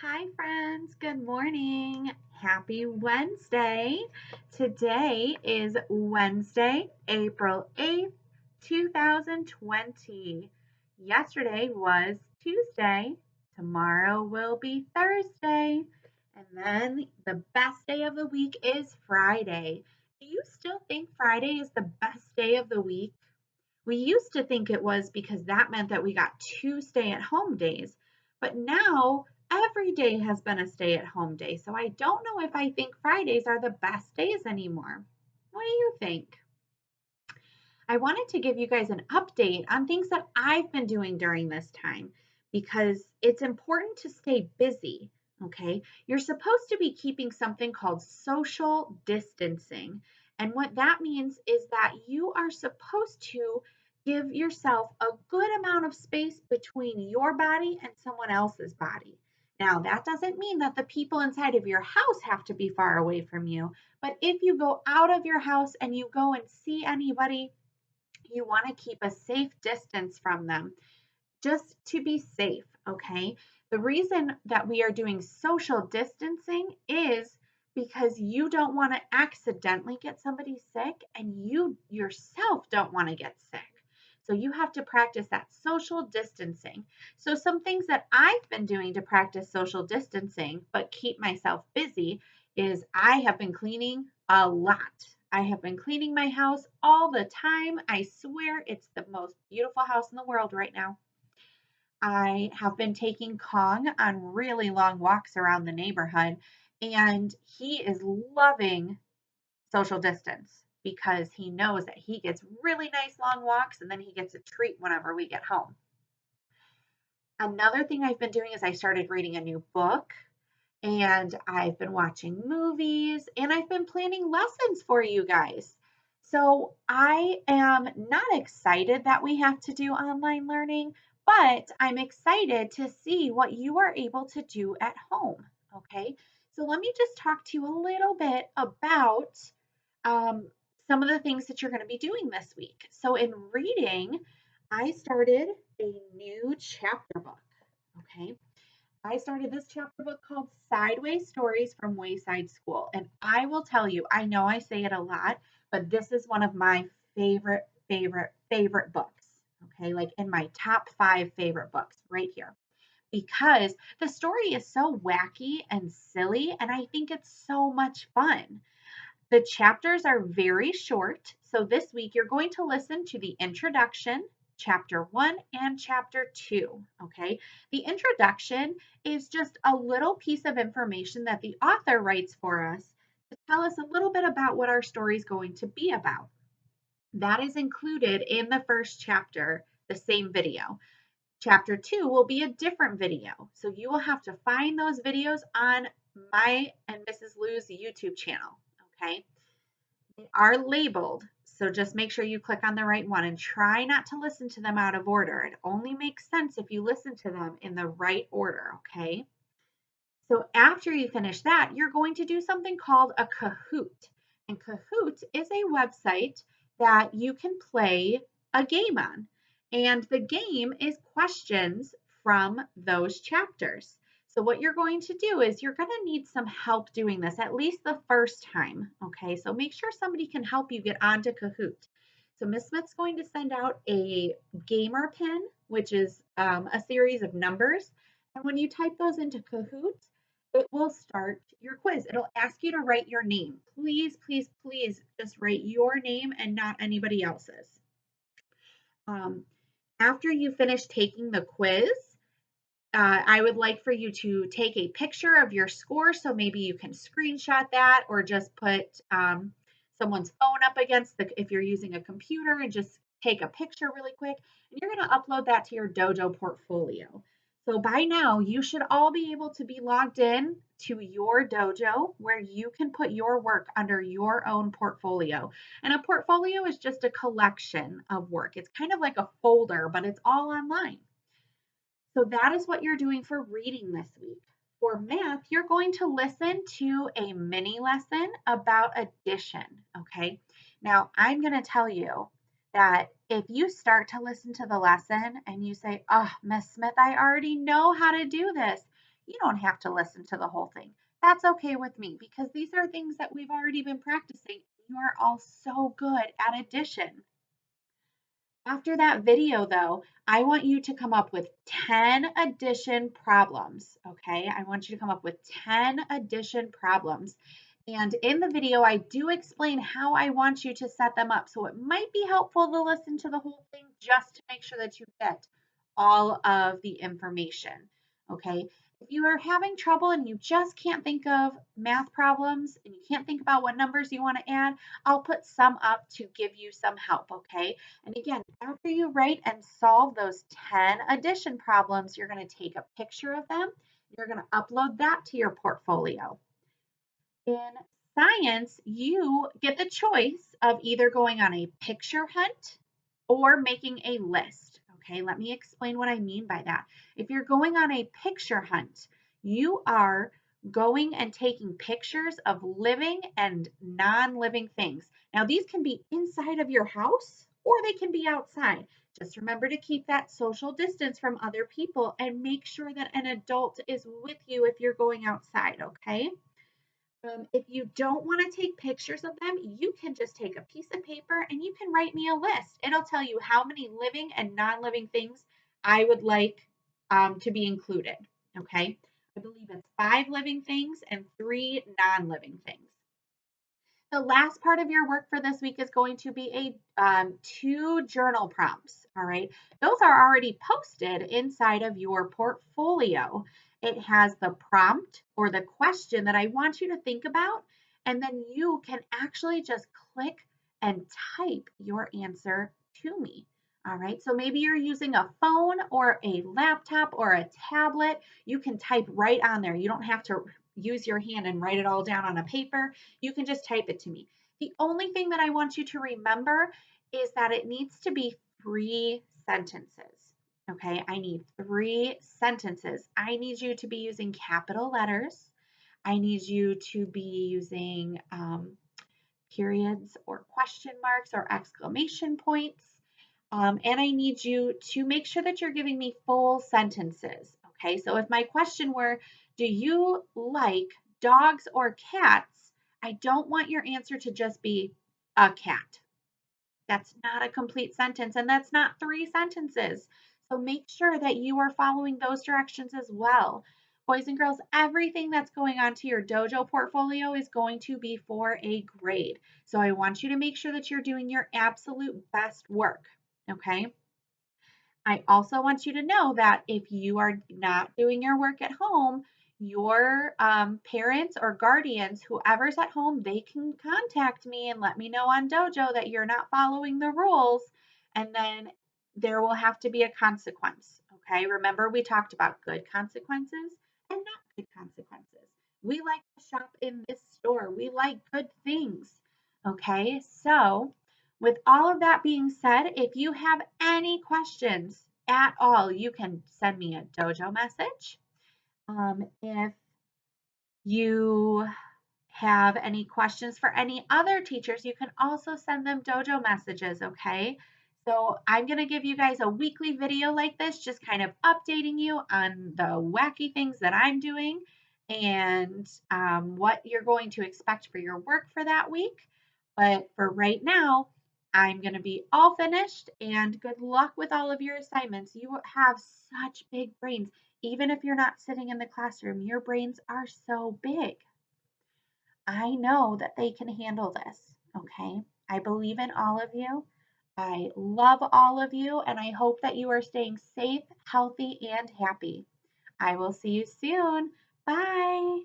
Hi, friends. Good morning. Happy Wednesday. Today is Wednesday, April 8th, 2020. Yesterday was Tuesday. Tomorrow will be Thursday. And then the best day of the week is Friday. Do you still think Friday is the best day of the week? We used to think it was because that meant that we got 2 stay-at-home days, but now every day has been a stay-at-home day, so I don't know if I think Fridays are the best days anymore. What do you think? I wanted to give you guys an update on things that I've been doing during this time because it's important to stay busy. Okay. You're supposed to be keeping something called social distancing. And what that means is that you are supposed to give yourself a good amount of space between your body and someone else's body. Now, that doesn't mean that the people inside of your house have to be far away from you, but if you go out of your house and you go and see anybody, you want to keep a safe distance from them just to be safe, okay? The reason that we are doing social distancing is because you don't want to accidentally get somebody sick and you yourself don't want to get sick. So you have to practice that social distancing. So some things that I've been doing to practice social distancing but keep myself busy is I have been cleaning a lot. I have been cleaning my house all the time. I swear it's the most beautiful house in the world right now. I have been taking Kong on really long walks around the neighborhood, and he is loving social distance because he knows that he gets really nice long walks and then he gets a treat whenever we get home. Another thing I've been doing is I started reading a new book and I've been watching movies and I've been planning lessons for you guys. So I am not excited that we have to do online learning, but I'm excited to see what you are able to do at home. Okay. So let me just talk to you a little bit about um, some of the things that you're going to be doing this week. So in reading, I started a new chapter book. Okay. I started this chapter book called Sideways Stories from Wayside School. And I will tell you, I know I say it a lot, but this is one of my favorite books. Okay, like in my top 5 favorite books right here. Because the story is so wacky and silly, and I think it's so much fun. The chapters are very short. So this week you're going to listen to the introduction, chapter 1 and chapter 2. Okay. The introduction is just a little piece of information that the author writes for us to tell us a little bit about what our story is going to be about. That is included in the first chapter, the same video. Chapter 2 will be a different video. So you will have to find those videos on my and Mrs. Lou's YouTube channel. Okay. They are labeled, so just make sure you click on the right one and try not to listen to them out of order. It only makes sense if you listen to them in the right order, okay? So after you finish that, you're going to do something called a Kahoot. And Kahoot is a website that you can play a game on. And the game is questions from those chapters. So what you're going to do is you're going to need some help doing this, at least the first time. Okay, so make sure somebody can help you get onto Kahoot. So Miss Smith's going to send out a gamer pin, which is a series of numbers. And when you type those into Kahoot, it will start your quiz. It'll ask you to write your name. Please, please, please just write your name and not anybody else's. Um, After you finish taking the quiz, I would like for you to take a picture of your score. So maybe you can screenshot that or just put someone's phone up against if you're using a computer and just take a picture really quick. And you're going to upload that to your dojo portfolio. So by now, you should all be able to be logged in to your dojo where you can put your work under your own portfolio. And a portfolio is just a collection of work. It's kind of like a folder, but it's all online. So that is what you're doing for reading this week. For math, you're going to listen to a mini lesson about addition, okay? Now, I'm going to tell you that if you start to listen to the lesson and you say, oh, Miss Smith, I already know how to do this, You don't have to listen to the whole thing. That's okay with me because these are things that we've already been practicing. You are all so good at addition. After that video, though, I want you to come up with 10 addition problems, okay? I want you to come up with 10 addition problems. And in the video, I do explain how I want you to set them up. So it might be helpful to listen to the whole thing just to make sure that you get all of the information, okay? If you are having trouble and you just can't think of math problems and you can't think about what numbers you want to add, I'll put some up to give you some help, okay? And again, after you write and solve those 10 addition problems, you're going to take a picture of them. You're going to upload that to your portfolio. In science, you get the choice of either going on a picture hunt or making a list. Okay, let me explain what I mean by that. If you're going on a picture hunt, you are going and taking pictures of living and non living things. Now, these can be inside of your house or they can be outside. Just remember to keep that social distance from other people and make sure that an adult is with you if you're going outside, okay? If you don't want to take pictures of them, you can just take a piece of paper and you can write me a list. It'll tell you how many living and non-living things I would like to be included. Okay. I believe it's 5 living things and 3 non-living things. The last part of your work for this week is going to be a 2 journal prompts. All right. Those are already posted inside of your portfolio. It has the prompt or the question that I want you to think about, and then you can actually just click and type your answer to me. All right. So maybe you're using a phone or a laptop or a tablet. You can type right on there. You don't have to use your hand and write it all down on a paper. You can just type it to me. The only thing that I want you to remember is that it needs to be 3 sentences. Okay, I need 3 sentences. I need you to be using capital letters. I need you to be using periods or question marks or exclamation points. And I need you to make sure that you're giving me full sentences. Okay, so if my question were, do you like dogs or cats? I don't want your answer to just be a cat. That's not a complete sentence, and that's not 3 sentences. So make sure that you are following those directions as well. Boys and girls, everything that's going on to your dojo portfolio is going to be for a grade. So I want you to make sure that you're doing your absolute best work. Okay. I also want you to know that if you are not doing your work at home, your parents or guardians, whoever's at home, they can contact me and let me know on Dojo that you're not following the rules. And then there will have to be a consequence. Okay. Remember, we talked about good consequences and not good consequences. We like to shop in this store, we like good things. Okay. So, with all of that being said, if you have any questions at all, you can send me a dojo message. If you have any questions for any other teachers, you can also send them dojo messages, okay? So I'm going to give you guys a weekly video like this, just kind of updating you on the wacky things that I'm doing and what you're going to expect for your work for that week. But for right now, I'm going to be all finished and good luck with all of your assignments. You have such big brains. Even if you're not sitting in the classroom, your brains are so big. I know that they can handle this, okay? I believe in all of you. I love all of you, and I hope that you are staying safe, healthy, and happy. I will see you soon. Bye.